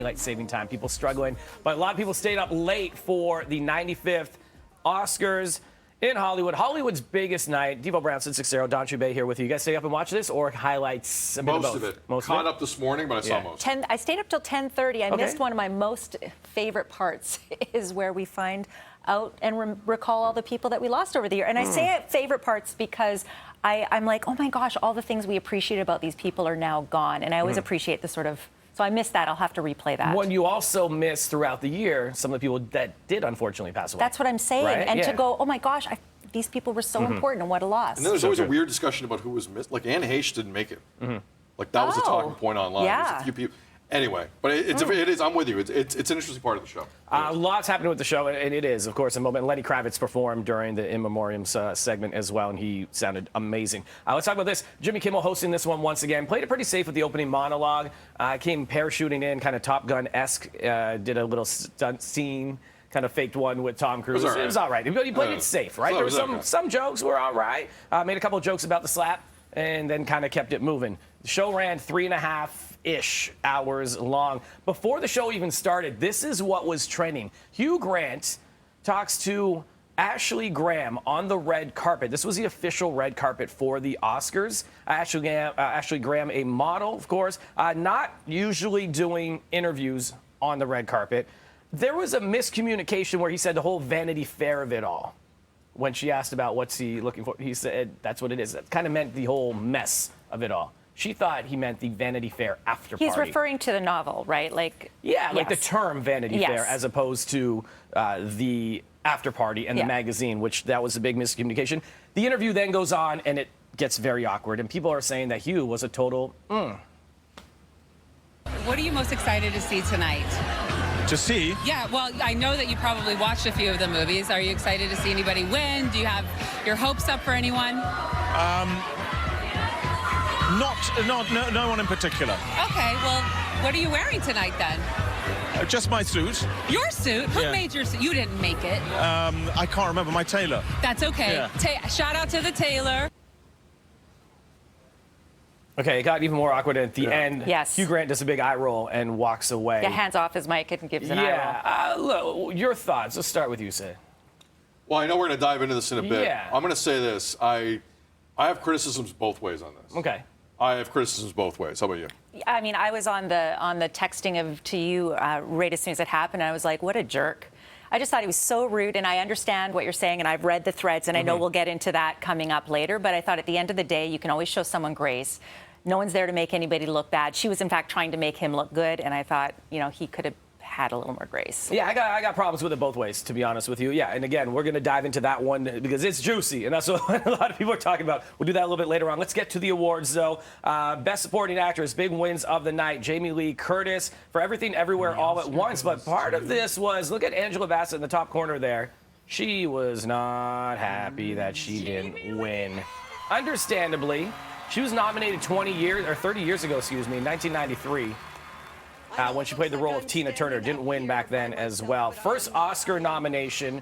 Daylight saving time, people struggling, but a lot of people stayed up late for the 95th Oscars in Hollywood. Hollywood's biggest night. Devo Brown, Sid Sixero, Don Chubay here with you. You guys stay up and watch this, or highlights? A bit Most of of it. Most Caught of it? up this morning, but I saw most. I stayed up till 10:30. I missed one of my most favorite parts is where we find out and recall all the people that we lost over the year. And I say favorite parts because I'm like, oh my gosh, all the things we appreciate about these people are now gone. And I always appreciate the sort of, so I missed that. I'll have to replay that. When you also miss throughout the year some of the people that did unfortunately pass away. That's what I'm saying. Right? And to go, oh my gosh, these people were so important and what a loss. And then there's always a weird discussion about who was missed. Like Anne Heche didn't make it. Like that was the talking point online. Yeah. There's a few people. Anyway, but it is. I'm with you. It's an interesting part of the show. Lots happening with the show, and it is, of course, a moment. Lenny Kravitz performed during the In Memoriam segment as well, and he sounded amazing. Let's talk about this. Jimmy Kimmel hosting this one once again. Played it pretty safe with the opening monologue. Came parachuting in, kind of Top Gun-esque. Did a little stunt scene. Kind of faked one with Tom Cruise. It was all right. He played it safe, right? There were some jokes were all right. Made a couple of jokes about the slap, and then kind of kept it moving. The show ran 3.5-ish hours long. Before the show even started, this is what was trending. Hugh Grant talks to Ashley Graham on the red carpet. This was the official red carpet for the Oscars. Ashley Graham, a model, of course, not usually doing interviews on the red carpet. There was a miscommunication where he said the whole Vanity Fair of it all. When she asked about what's he looking for, he said that's what it is. That kind of meant the whole mess of it all. She thought he meant the Vanity Fair after party. He's referring to the novel, right? Like like the term Vanity Fair as opposed to the after party and the magazine, which that was a big miscommunication. The interview then goes on and it gets very awkward, and people are saying that Hugh was a total What are you most excited to see tonight? To see? Yeah, well, I know that you probably watched a few of the movies. Are you excited to see anybody win? Do you have your hopes up for anyone? No one in particular. Okay, well, what are you wearing tonight then? Just my suit. Your suit? Who made your suit? You didn't make it. I can't remember, my tailor. That's okay. Yeah. Shout out to the tailor. Okay, it got even more awkward at the end. Yes. Hugh Grant does a big eye roll and walks away. Yeah, hands off his mic and gives an eye roll. Look, your thoughts. Let's start with you, Sid. Well, I know we're going to dive into this in a bit. Yeah. I'm going to say this. I have criticisms both ways on this. Okay. I have criticisms both ways. How about you? I mean, I was on the texting to you right as soon as it happened, and I was like, what a jerk. I just thought he was so rude, and I understand what you're saying, and I've read the threads, and I know we'll get into that coming up later, but I thought at the end of the day, you can always show someone grace. No one's there to make anybody look bad. She was, in fact, trying to make him look good, and I thought, he could have had a little more grace. Yeah, I got problems with it both ways, to be honest with you. Yeah, and again, we're going to dive into that one because it's juicy, and that's what a lot of people are talking about. We'll do that a little bit later on. Let's get to the awards, though. Best Supporting Actress, big wins of the night. Jamie Lee Curtis for Everything Everywhere All at Once. But part of this was, look at Angela Bassett in the top corner there. She was not happy that she didn't win. Understandably, she was nominated 30 years ago, in 1993. When she played the role of Tina Turner. Didn't win back then as well. First Oscar nomination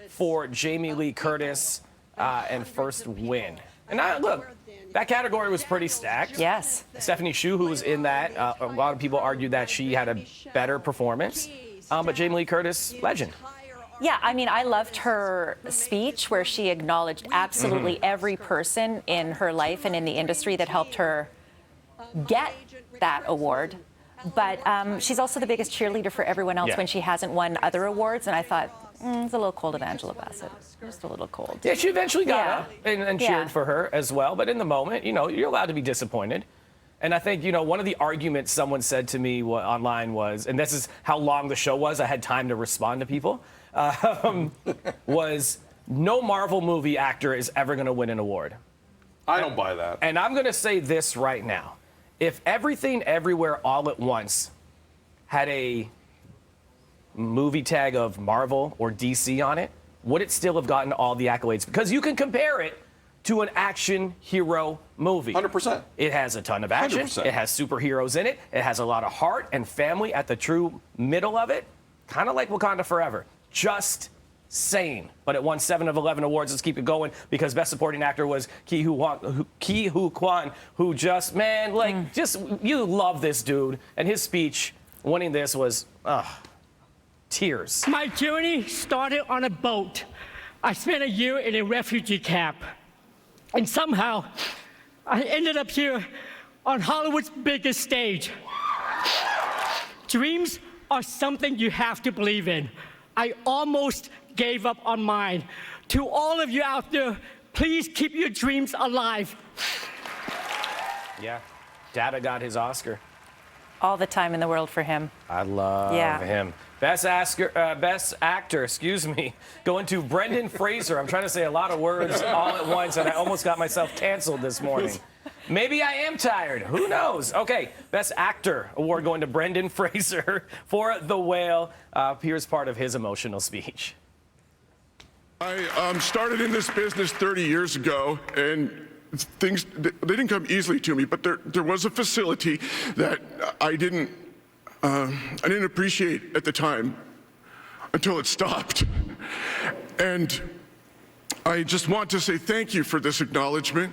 for Jamie Lee Curtis and first win. And look, that category was pretty stacked. Yes. Stephanie Hsu, who was in that, a lot of people argued that she had a better performance. But Jamie Lee Curtis, legend. Yeah, I mean, I loved her speech where she acknowledged absolutely every person in her life and in the industry that helped her get that award. But she's also the biggest cheerleader for everyone else when she hasn't won other awards. And I thought, it's a little cold of Angela Bassett. Just a little cold. Yeah, she eventually got up and cheered for her as well. But in the moment, you're allowed to be disappointed. And I think, one of the arguments someone said to me online was, and this is how long the show was, I had time to respond to people, was no Marvel movie actor is ever going to win an award. I don't buy that. And I'm going to say this right now. If Everything Everywhere All at Once had a movie tag of Marvel or DC on it, would it still have gotten all the accolades? Because you can compare it to an action hero movie. 100%. It has a ton of action. 100%. It has superheroes in it. It has a lot of heart and family at the true middle of it. Kind of like Wakanda Forever. Just saying. But it won 7 of 11 awards. Let's keep it going because Best Supporting Actor was Ke Huy Quan, who just, you love this dude. And his speech winning this was tears. My journey started on a boat. I spent a year in a refugee camp. And somehow, I ended up here on Hollywood's biggest stage. Dreams are something you have to believe in. I almost gave up on mine. To all of you out there, please keep your dreams alive. Yeah, Dada got his Oscar. All the time in the world for him. I love him. Best actor, excuse me, going to Brendan Fraser. I'm trying to say a lot of words all at once, and I almost got myself canceled this morning. Maybe I am tired. Who knows? Okay, Best Actor award going to Brendan Fraser for The Whale. Here's part of his emotional speech. I started in this business 30 years ago, and things, they didn't come easily to me, but there was a facility that I didn't appreciate at the time until it stopped. And I just want to say thank you for this acknowledgement.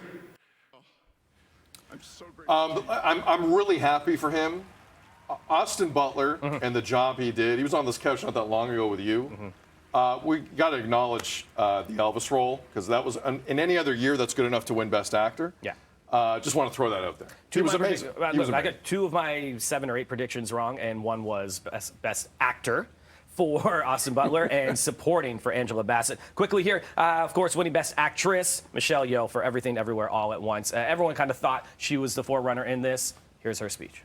I'm so grateful. I'm really happy for him. Austin Butler and the job he did. He was on this couch not that long ago with you. We got to acknowledge the Elvis role, because that was, in any other year, that's good enough to win Best Actor. Yeah. Just want to throw that out there. He was amazing. I got 2 of my 7 or 8 predictions wrong, and one was Best Actor for Austin Butler and supporting for Angela Bassett. Quickly here, of course, winning Best Actress, Michelle Yeoh for Everything Everywhere All at Once. Everyone kind of thought she was the forerunner in this. Here's her speech.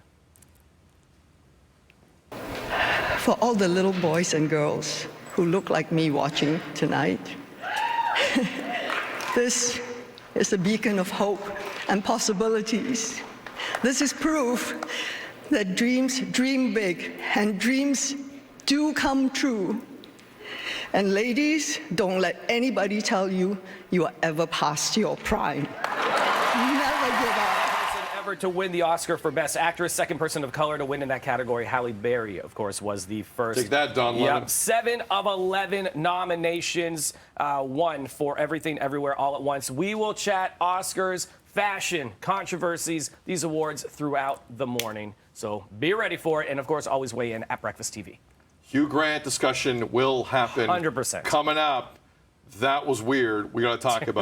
For all the little boys and girls who look like me watching tonight, this is a beacon of hope and possibilities. This is proof that dreams dream big and dreams do come true. And ladies, don't let anybody tell you you are ever past your prime. Never give up. Ever to win the Oscar for Best Actress, second person of color to win in that category. Halle Berry, of course, was the first. Take that, Don Lemon. 7 of 11 nominations, 1 for Everything Everywhere All at Once. We will chat Oscars, fashion, controversies, these awards throughout the morning. So be ready for it. And of course, always weigh in at Breakfast TV. Hugh Grant discussion will happen. 100%. Coming up. That was weird. We got to talk about it.